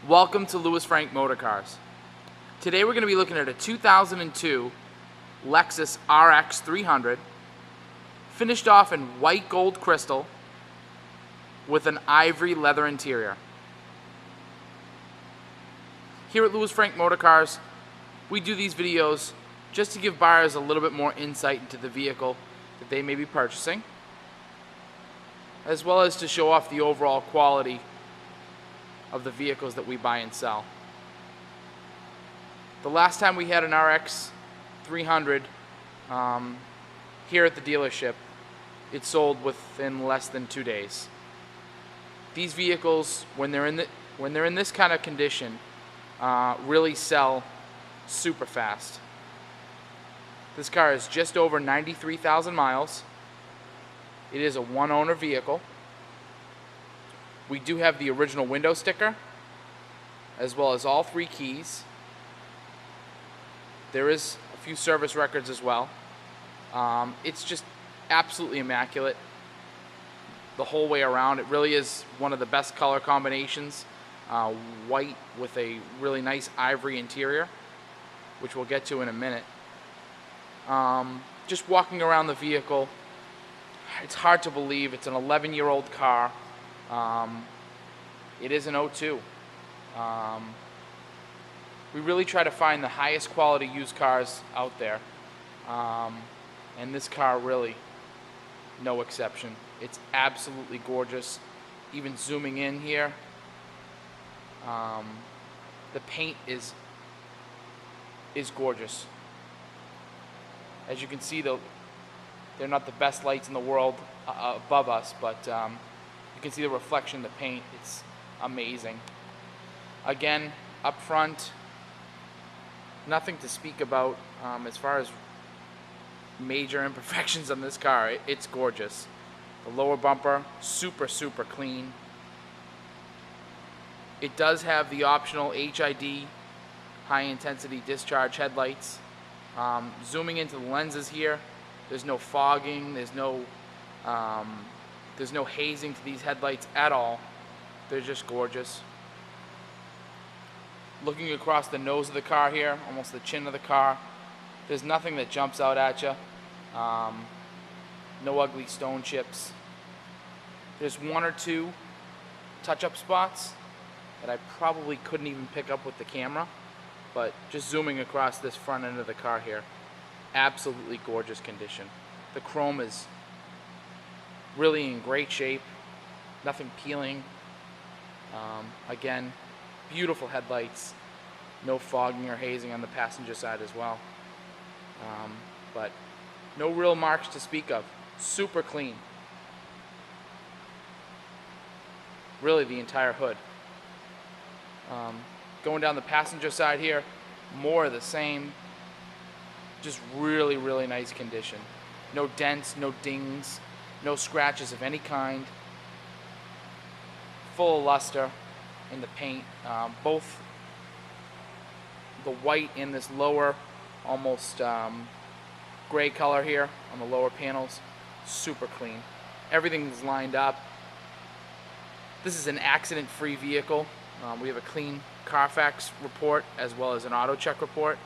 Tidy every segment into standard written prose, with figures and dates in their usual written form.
Welcome to Louis Frank Motorcars. Today we're going to be looking at a 2002 Lexus RX300 finished off in white gold crystal with an ivory leather interior. Here at Louis Frank Motorcars, we do these videos just to give buyers a little bit more insight into the vehicle that they may be purchasing, as well as to show off the overall quality of the vehicles that we buy and sell. The last time we had an RX300 here at the dealership, it sold within less than 2 days. These vehicles, when they're in this kind of condition, really sell super fast. This car is just over 93,000 miles. It is a one-owner vehicle. We do have the original window sticker, as well as all 3 keys. There is a few service records as well. It's just absolutely immaculate the whole way around. It really is one of the best color combinations. White with a really nice ivory interior, which we'll get to in a minute. Just walking around the vehicle, it's hard to believe it's an 11-year-old car. It is an 02. We really try to find the highest quality used cars out there, and this car really, no exception. It's absolutely gorgeous. Even zooming in here, the paint is gorgeous. As you can see, they're not the best lights in the world above us, but you can see the reflection in the paint. It's amazing. Again, up front, nothing to speak about as far as major imperfections on this car. It's gorgeous. The lower bumper, super clean. It does have the optional HID, high intensity discharge headlights. Zooming into the lenses here, there's no fogging, there's no hazing to these headlights at all. They're just gorgeous. Looking across the nose of the car here, almost the chin of the car, there's nothing that jumps out at you. No ugly stone chips. There's 1 or 2 touch-up spots that I probably couldn't even pick up with the camera, but just zooming across this front end of the car here, absolutely gorgeous condition. The chrome is really in great shape, nothing peeling. Again, beautiful headlights, no fogging or hazing on the passenger side as well, but no real marks to speak of. Super clean. Really, the entire hood. Going down the passenger side here, more of the same. Just really nice condition. No dents, no dings, no scratches of any kind. Full luster in the paint. Both the white and this lower, almost gray color here on the lower panels, super clean. Everything's lined up. This is an accident-free vehicle. We have a clean Carfax report as well as an auto check report.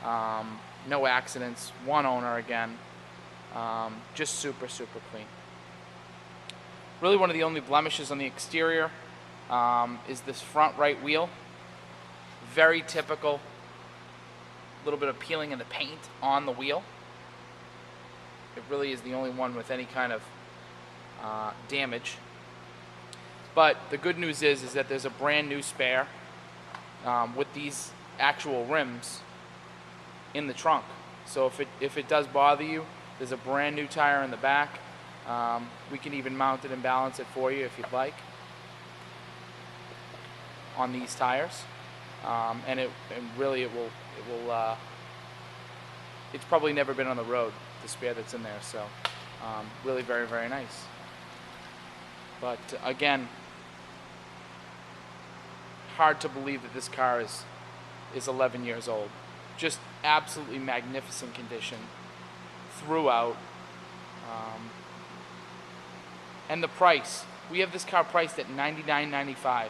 No accidents, one owner again. Just super clean. Really, one of the only blemishes on the exterior is this front right wheel. Very typical. A little bit of peeling in the paint on the wheel. It really is the only one with any kind of damage. But the good news is that there's a brand new spare with these actual rims in the trunk. So if it does bother you, there's a brand new tire in the back. We can even mount it and balance it for you if you'd like on these tires. And really it will it's probably never been on the road, the spare that's in there. So really very nice. But again, hard to believe that this car is 11 years old. Just absolutely magnificent condition throughout. And the price, we have this car priced at $99.95.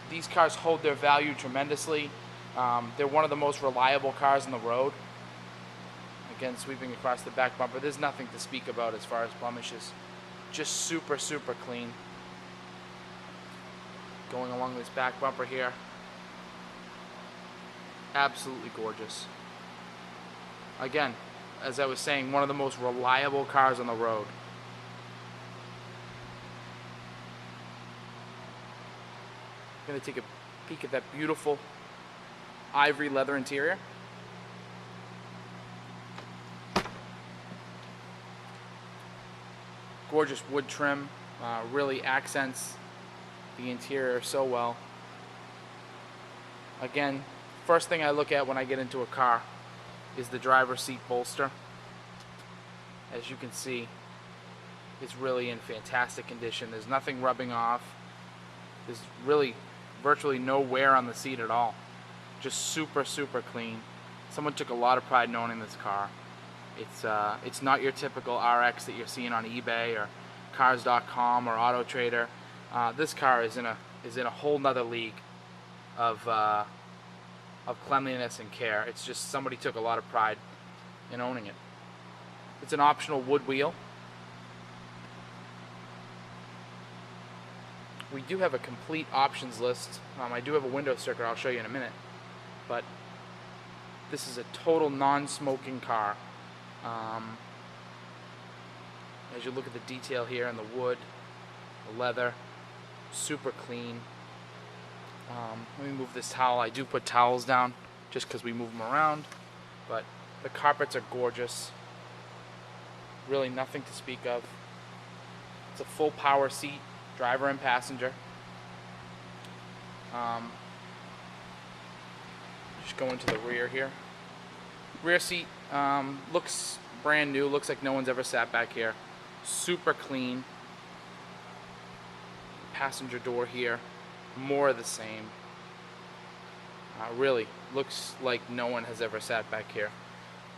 these cars hold their value tremendously. They're one of the most reliable cars on the road. Again, sweeping across the back bumper, there's nothing to speak about as far as blemishes. Just super, super clean. Going along this back bumper here, absolutely gorgeous. Again, as I was saying, one of the most reliable cars on the road. I'm going to take a peek at that beautiful ivory leather interior. Gorgeous wood trim, really accents the interior so well. Again, first thing I look at when I get into a car is the driver's seat bolster. As you can see, it's really in fantastic condition. There's nothing rubbing off. There's really virtually no wear on the seat at all. Just super, super clean. Someone took a lot of pride in owning this car. It's not your typical RX that you're seeing on eBay or Cars.com or Auto Trader. This car is in a whole nother league of cleanliness and care. It's just somebody took a lot of pride in owning it. It's an optional wood wheel. We do have a complete options list. I do have a window sticker I'll show you in a minute, but this is a total non-smoking car. As you look at the detail here in the wood, the leather, super clean. Let me move this towel. I do put towels down just because we move them around, but the carpets are gorgeous. Really nothing to speak of. It's a full power seat, driver and passenger. Just go into the rear here. Rear seat looks brand new. Looks like no one's ever sat back here. Super clean. Passenger door here, more of the same. Really looks like no one has ever sat back here.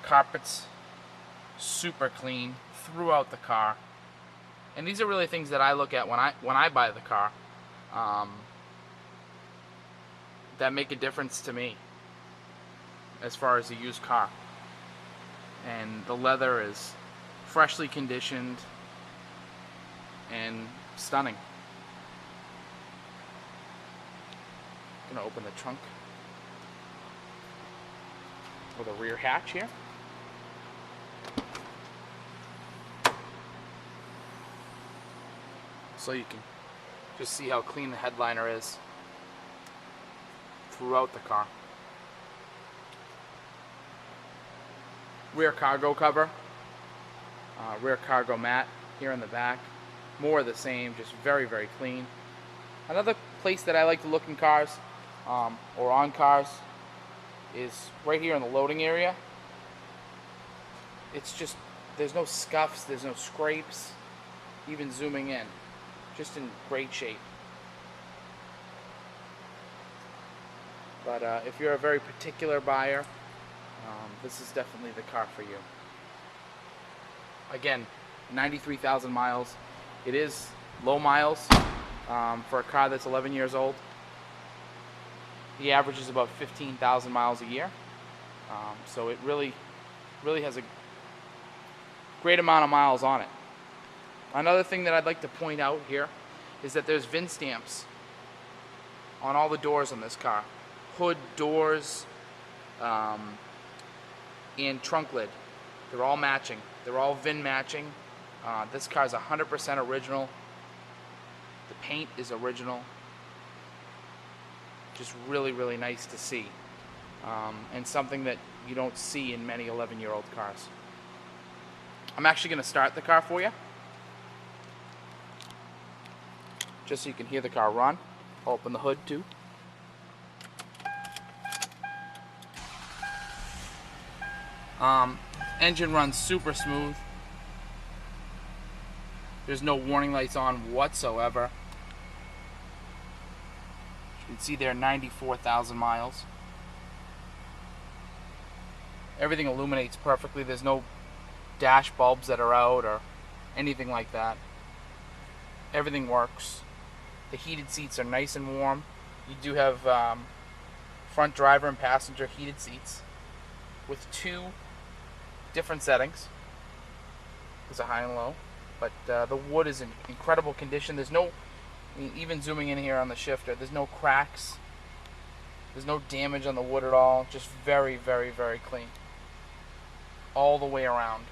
Carpets, super clean throughout the car. And these are really things that I look at when I buy the car, that make a difference to me as far as a used car. And the leather is freshly conditioned and stunning. I'm gonna open the trunk or the rear hatch here. So you can just see how clean the headliner is throughout the car. Rear cargo cover, rear cargo mat here in the back. More of the same, just very, very clean. Another place that I like to look in cars, or on cars, is right here in the loading area. It's just, there's no scuffs, there's no scrapes, even zooming in. Just in great shape. But if you're a very particular buyer, this is definitely the car for you. Again, 93,000 miles. It is low miles for a car that's 11 years old. The average is about 15,000 miles a year. So it really has a great amount of miles on it. Another thing that I'd like to point out here is that there's VIN stamps on all the doors on this car. Hood, doors, and trunk lid. They're all matching. They're all VIN matching. This car's 100% original. The paint is original. Just really, really nice to see. And something that you don't see in many 11-year-old cars. I'm actually going to start the car for you, just so you can hear the car run. I'll open the hood too. Engine runs super smooth. There's no warning lights on whatsoever. You can see there, 94,000 miles. Everything illuminates perfectly. There's no dash bulbs that are out or anything like that. Everything works. The heated seats are nice and warm. You do have front driver and passenger heated seats with 2 different settings. There's a high and low, but the wood is in incredible condition. There's no, even zooming in here on the shifter, there's no cracks. There's no damage on the wood at all. Just very, very, very clean. All the way around.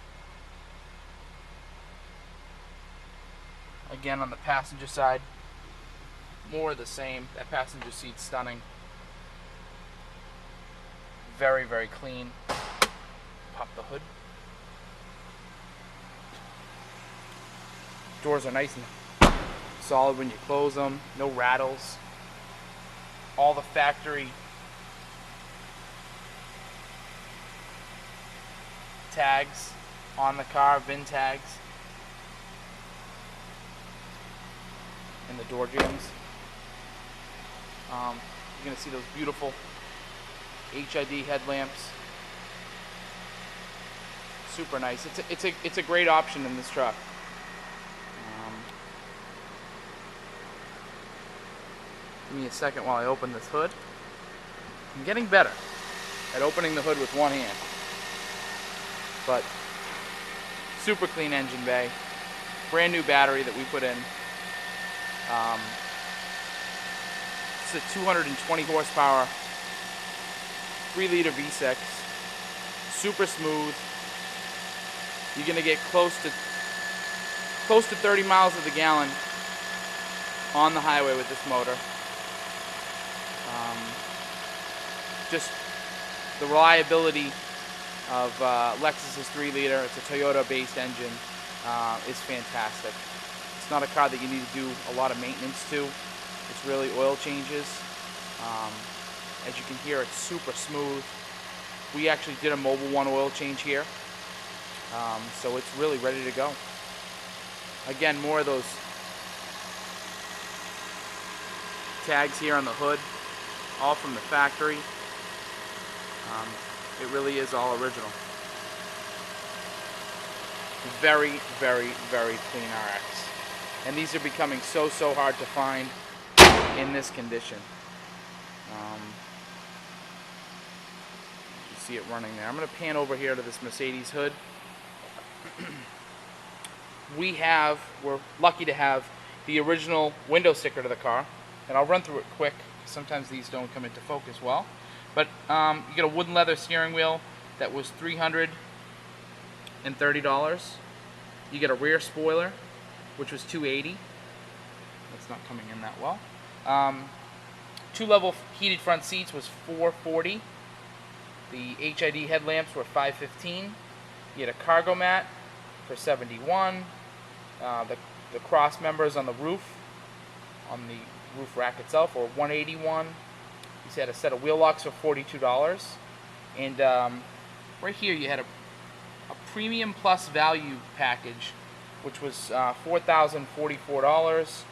Again, on the passenger side, more of the same. That passenger seat's stunning. Very, very clean. Pop the hood. Doors are nice and solid when you close them. No rattles. All the factory tags on the car, VIN tags. And the door jambs. You're going to see those beautiful HID headlamps. Super nice. It's a great option in this truck. Give me a second while I open this hood. I'm getting better at opening the hood with one hand. But super clean engine bay. Brand new battery that we put in. It's a 220 horsepower 3-liter V6. Super smooth. You're going to get close to 30 miles to the gallon on the highway with this motor. Just the reliability of Lexus's 3-liter, it's a Toyota-based engine, is fantastic. It's not a car that you need to do a lot of maintenance to. It's really oil changes. As you can hear, it's super smooth. We actually did a Mobile One oil change here, so it's really ready to go. Again, more of those tags here on the hood, all from the factory. It really is all original. Very, very, very clean RX. And these are becoming so hard to find in this condition. You see it running there. I'm going to pan over here to this Mercedes hood. We're lucky to have the original window sticker to the car. And I'll run through it quick. Sometimes these don't come into focus well. But you get a wooden leather steering wheel that was $330. You get a rear spoiler, which was $280. That's not coming in that well. 2-level heated front seats was $440. The HID headlamps were $515. You get a cargo mat for $71. The cross members on the roof, on the roof rack itself, were $181. You had a set of wheel locks for $42. And right here you had a premium plus value package, which was $4,044.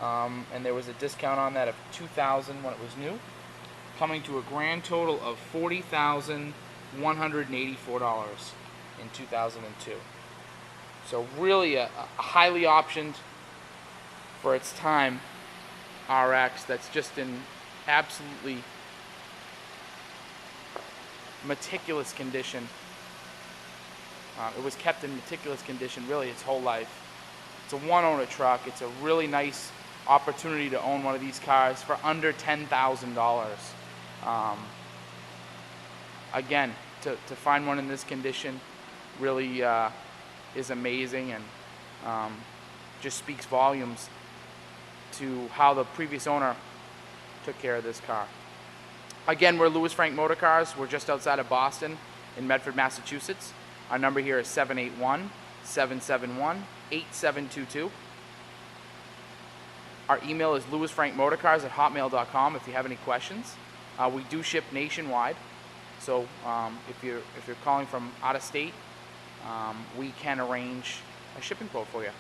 And there was a discount on that of $2,000 when it was new, coming to a grand total of $40,184 in 2002. So really a highly optioned for its time RX that's just in absolutely meticulous condition. It was kept in meticulous condition really its whole life. It's a one-owner truck. It's a really nice opportunity to own one of these cars for under $10,000. Again, to find one in this condition really is amazing, and just speaks volumes to how the previous owner took care of this car. Again, we're Louis Frank Motorcars. We're just outside of Boston in Medford, Massachusetts. Our number here is 781-771-8722. Our email is louisfrankmotorcars@hotmail.com if you have any questions. We do ship nationwide, so if you're calling from out of state, we can arrange a shipping quote for you.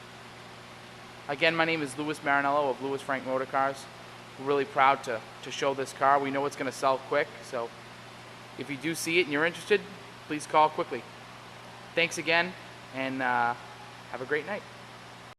Again, my name is Louis Marinello of Louis Frank Motorcars. We're really proud to show this car. We know it's going to sell quick, so if you do see it and you're interested, please call quickly. Thanks again, and have a great night.